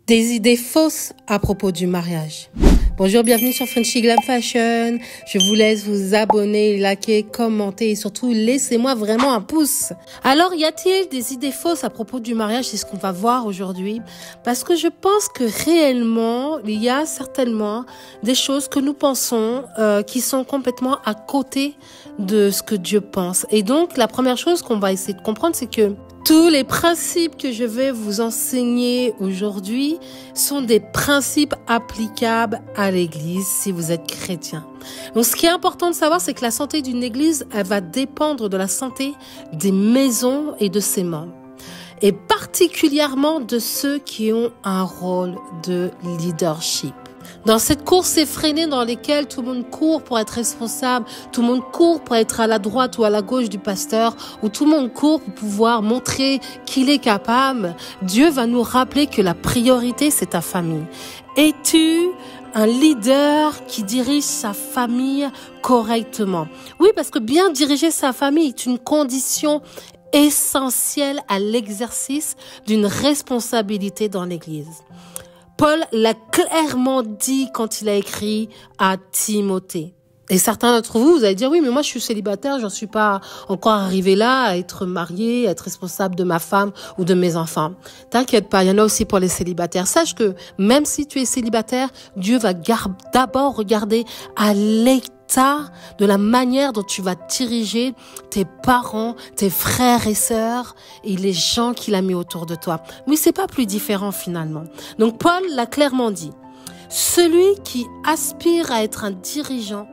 Des idées fausses à propos du mariage. Bonjour, bienvenue sur Frenchy Glam Fashion. Je vous laisse vous abonner, liker, commenter et surtout laissez-moi vraiment un pouce. Alors, y a-t-il des idées fausses à propos du mariage? C'est ce qu'on va voir aujourd'hui. Parce que je pense que réellement, il y a certainement des choses que nous pensons qui sont complètement à côté de ce que Dieu pense. Et donc, la première chose qu'on va essayer de comprendre, c'est que tous les principes que je vais vous enseigner aujourd'hui sont des principes applicables à l'Église si vous êtes chrétien. Donc, ce qui est important de savoir, c'est que la santé d'une Église, elle va dépendre de la santé des maisons et de ses membres. Et particulièrement de ceux qui ont un rôle de leadership. Dans cette course effrénée dans laquelle tout le monde court pour être responsable, tout le monde court pour être à la droite ou à la gauche du pasteur, où tout le monde court pour pouvoir montrer qu'il est capable, Dieu va nous rappeler que la priorité, c'est ta famille. Es-tu un leader qui dirige sa famille correctement? Oui, parce que bien diriger sa famille est une condition essentielle à l'exercice d'une responsabilité dans l'Église. Paul l'a clairement dit quand il a écrit à Timothée. Et certains d'entre vous, vous allez dire, oui, mais moi je suis célibataire, j'en suis pas encore arrivé là à être marié, à être responsable de ma femme ou de mes enfants. T'inquiète pas, il y en a aussi pour les célibataires. Sache que même si tu es célibataire, Dieu va d'abord regarder à l'état de la manière dont tu vas diriger tes parents, tes frères et sœurs et les gens qu'il a mis autour de toi. Oui, c'est pas plus différent finalement. Donc Paul l'a clairement dit. Celui qui aspire à être un dirigeant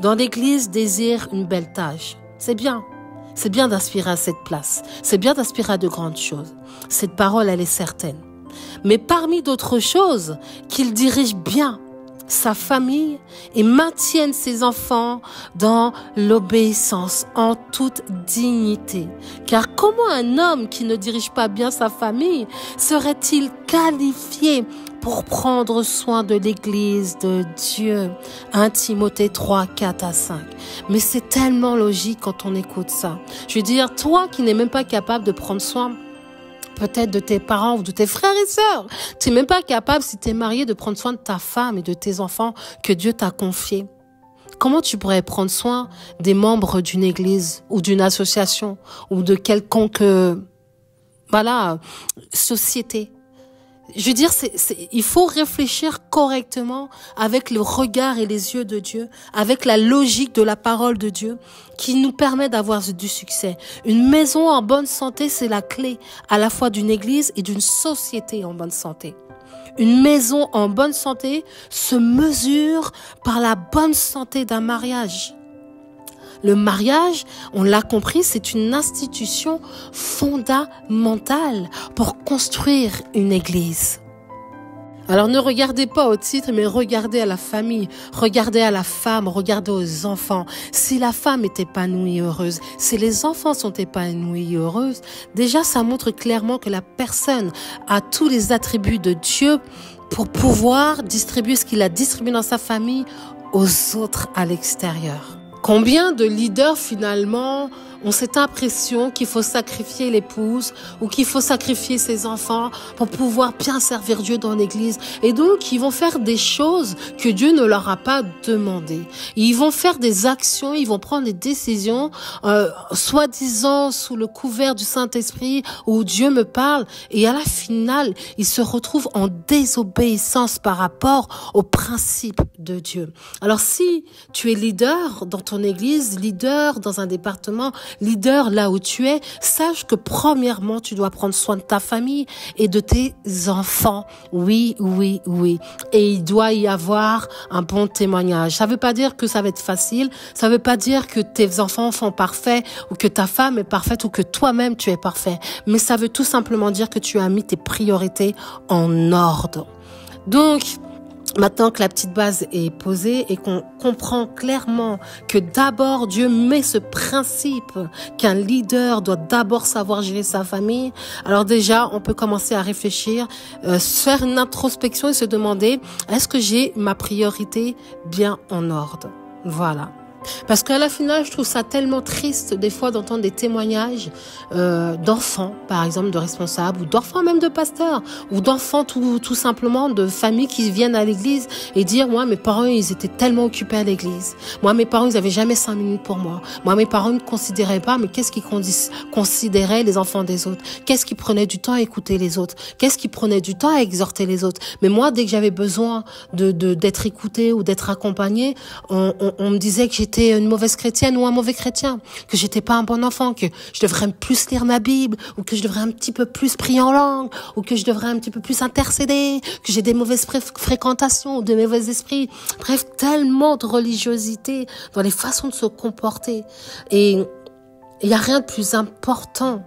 dans l'Église désire une belle tâche. C'est bien. C'est bien d'aspirer à cette place. C'est bien d'aspirer à de grandes choses. Cette parole, elle est certaine. Mais parmi d'autres choses, qu'il dirige bien sa famille et maintienne ses enfants dans l'obéissance en toute dignité. Car comment un homme qui ne dirige pas bien sa famille serait-il qualifié pour prendre soin de l'Église de Dieu? 1 Timothée 3, 4 à 5. Mais c'est tellement logique quand on écoute ça. Je veux dire, toi qui n'es même pas capable de prendre soin peut-être de tes parents ou de tes frères et sœurs. Tu n'es même pas capable, si tu es marié, de prendre soin de ta femme et de tes enfants que Dieu t'a confiés. Comment tu pourrais prendre soin des membres d'une église ou d'une association ou de quelconque société? Je veux dire, il faut réfléchir correctement avec le regard et les yeux de Dieu, avec la logique de la parole de Dieu qui nous permet d'avoir du succès. Une maison en bonne santé, c'est la clé à la fois d'une église et d'une société en bonne santé. Une maison en bonne santé se mesure par la bonne santé d'un mariage. Le mariage, on l'a compris, c'est une institution fondamentale pour construire une église. Alors ne regardez pas au titre, mais regardez à la famille, regardez à la femme, regardez aux enfants. Si la femme est épanouie et heureuse, si les enfants sont épanouis et heureux, déjà ça montre clairement que la personne a tous les attributs de Dieu pour pouvoir distribuer ce qu'il a distribué dans sa famille aux autres à l'extérieur. Combien de leaders finalement ont cette impression qu'il faut sacrifier l'épouse ou qu'il faut sacrifier ses enfants pour pouvoir bien servir Dieu dans l'église. Et donc, ils vont faire des choses que Dieu ne leur a pas demandées. Ils vont faire des actions, ils vont prendre des décisions, soi-disant sous le couvert du Saint-Esprit où Dieu me parle. Et à la finale, ils se retrouvent en désobéissance par rapport aux principes de Dieu. Alors, si tu es leader dans ton église, leader dans un département, leader là où tu es, sache que premièrement, tu dois prendre soin de ta famille et de tes enfants. Oui. Et il doit y avoir un bon témoignage. Ça veut pas dire que ça va être facile. Ça veut pas dire que tes enfants sont parfaits ou que ta femme est parfaite ou que toi-même tu es parfait. Mais ça veut tout simplement dire que tu as mis tes priorités en ordre. Donc, maintenant que la petite base est posée et qu'on comprend clairement que d'abord Dieu met ce principe qu'un leader doit d'abord savoir gérer sa famille, alors déjà on peut commencer à réfléchir, faire une introspection et se demander est-ce que j'ai ma priorité bien en ordre? Voilà. Parce qu'à la finale, je trouve ça tellement triste des fois d'entendre des témoignages d'enfants, par exemple de responsables, ou d'enfants même de pasteurs, ou d'enfants tout simplement de familles qui viennent à l'église et dire, moi, mes parents, ils étaient tellement occupés à l'église. Moi, mes parents, ils avaient jamais 5 minutes pour moi. Moi, mes parents ne considéraient pas, mais qu'est-ce qu'ils considéraient les enfants des autres? Qu'est-ce qu'ils prenaient du temps à écouter les autres? Qu'est-ce qu'ils prenaient du temps à exhorter les autres? Mais moi, dès que j'avais besoin d'être écoutée ou d'être accompagnée, on me disait que j'étais une mauvaise chrétienne ou un mauvais chrétien, que j'étais pas un bon enfant, que je devrais plus lire ma Bible, ou que je devrais un petit peu plus prier en langue, ou que je devrais un petit peu plus intercéder, que j'ai des mauvaises fréquentations ou de mauvais esprits. Bref, tellement de religiosité dans les façons de se comporter. Et il n'y a rien de plus important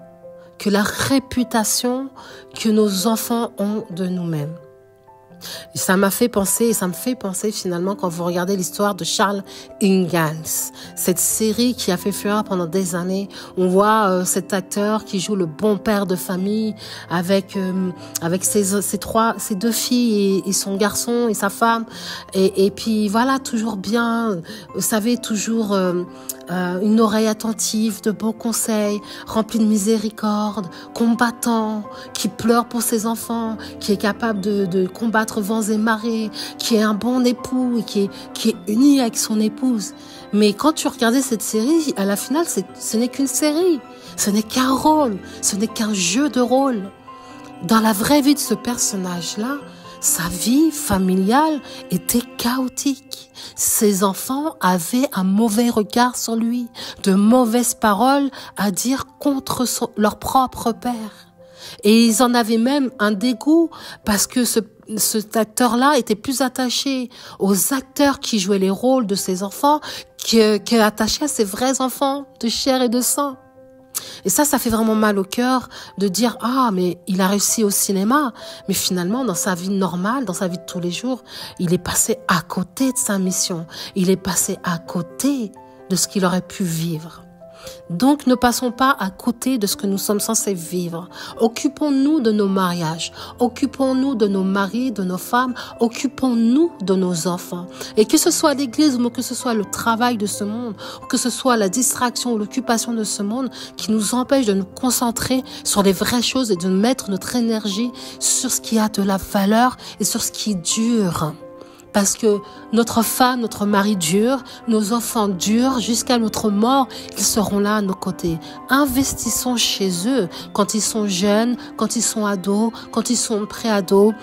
que la réputation que nos enfants ont de nous-mêmes. Ça m'a fait penser, et ça me fait penser finalement quand vous regardez l'histoire de Charles Ingalls. Cette série qui a fait fureur pendant des années. On voit cet acteur qui joue le bon père de famille avec ses 2 filles et son garçon et sa femme. Et puis voilà, toujours bien, vous savez, toujours une oreille attentive, de bons conseils, rempli de miséricorde, combattant, qui pleure pour ses enfants, qui est capable de combattre vents et marées, qui est un bon époux et qui est uni avec son épouse. Mais quand tu regardais cette série, à la finale, ce n'est qu'une série, ce n'est qu'un rôle, ce n'est qu'un jeu de rôle. Dans la vraie vie de ce personnage-là, sa vie familiale était chaotique. Ses enfants avaient un mauvais regard sur lui, de mauvaises paroles à dire contre leur propre père. Et ils en avaient même un dégoût parce que cet acteur-là était plus attaché aux acteurs qui jouaient les rôles de ses enfants qu'attaché à ses vrais enfants de chair et de sang. Et ça fait vraiment mal au cœur de dire, ah, mais il a réussi au cinéma. Mais finalement, dans sa vie normale, dans sa vie de tous les jours, il est passé à côté de sa mission. Il est passé à côté de ce qu'il aurait pu vivre. Donc, ne passons pas à côté de ce que nous sommes censés vivre. Occupons-nous de nos mariages. Occupons-nous de nos maris, de nos femmes. Occupons-nous de nos enfants. Et que ce soit l'église ou que ce soit le travail de ce monde, ou que ce soit la distraction ou l'occupation de ce monde qui nous empêche de nous concentrer sur les vraies choses et de mettre notre énergie sur ce qui a de la valeur et sur ce qui dure. Parce que notre femme, notre mari dure, nos enfants durent jusqu'à notre mort, ils seront là à nos côtés. Investissons chez eux quand ils sont jeunes, quand ils sont ados, quand ils sont pré-ados,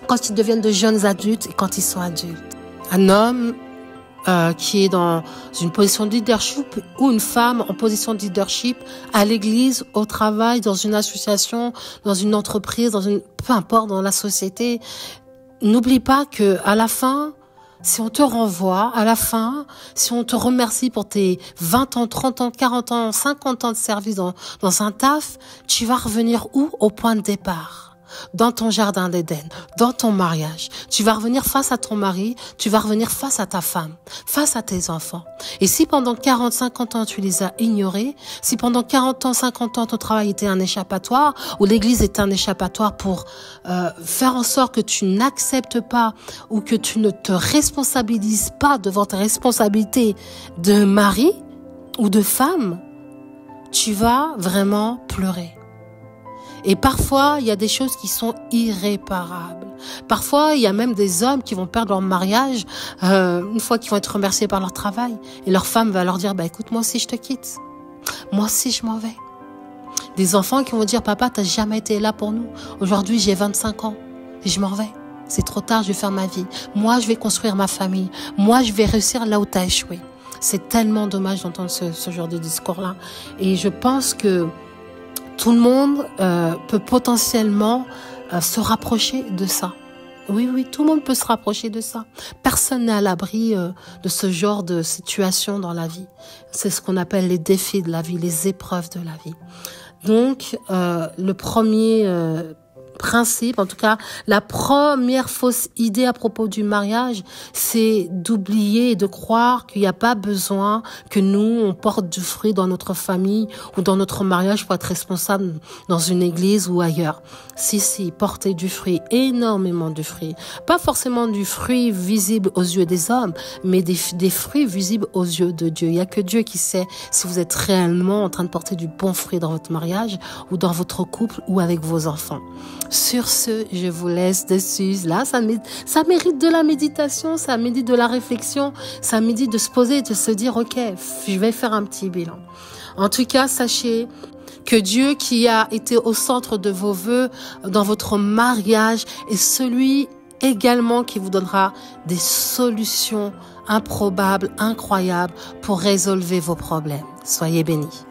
quand ils deviennent de jeunes adultes et quand ils sont adultes. Un homme qui est dans une position de leadership ou une femme en position de leadership à l'église, au travail, dans une association, dans une entreprise, peu importe, dans la société. N'oublie pas que à la fin, si on te renvoie, à la fin, si on te remercie pour tes 20 ans, 30 ans, 40 ans, 50 ans de service dans un taf, tu vas revenir où? Au point de départ. Dans ton jardin d'Éden, dans ton mariage. Tu vas revenir face à ton mari, tu vas revenir face à ta femme, face à tes enfants. Et si pendant 40, 50 ans tu les as ignorés, si pendant 40 ans, 50 ans ton travail était un échappatoire, ou l'église était un échappatoire pour faire en sorte que tu n'acceptes pas ou que tu ne te responsabilises pas devant tes responsabilités de mari ou de femme, tu vas vraiment pleurer. Et parfois, il y a des choses qui sont irréparables. Parfois, il y a même des hommes qui vont perdre leur mariage une fois qu'ils vont être remerciés par leur travail. Et leur femme va leur dire, écoute, moi aussi je te quitte. Moi aussi je m'en vais. Des enfants qui vont dire, papa, t'as jamais été là pour nous. Aujourd'hui, j'ai 25 ans et je m'en vais. C'est trop tard, je vais faire ma vie. Moi, je vais construire ma famille. Moi, je vais réussir là où t'as échoué. C'est tellement dommage d'entendre ce genre de discours-là. Et je pense que tout le monde peut potentiellement se rapprocher de ça. Oui, tout le monde peut se rapprocher de ça. Personne n'est à l'abri de ce genre de situation dans la vie. C'est ce qu'on appelle les défis de la vie, les épreuves de la vie. Donc, le premier principe, en tout cas, la première fausse idée à propos du mariage, c'est d'oublier et de croire qu'il n'y a pas besoin que nous, on porte du fruit dans notre famille ou dans notre mariage pour être responsable dans une église ou ailleurs. Si, porter du fruit, énormément de fruits. Pas forcément du fruit visible aux yeux des hommes, mais des fruits visibles aux yeux de Dieu. Il n'y a que Dieu qui sait si vous êtes réellement en train de porter du bon fruit dans votre mariage ou dans votre couple ou avec vos enfants. Sur ce, je vous laisse dessus. Là, ça mérite de la méditation, ça mérite de la réflexion, ça mérite de se poser et de se dire, ok, je vais faire un petit bilan. En tout cas, sachez que Dieu qui a été au centre de vos vœux dans votre mariage est celui également qui vous donnera des solutions improbables, incroyables pour résolver vos problèmes. Soyez bénis.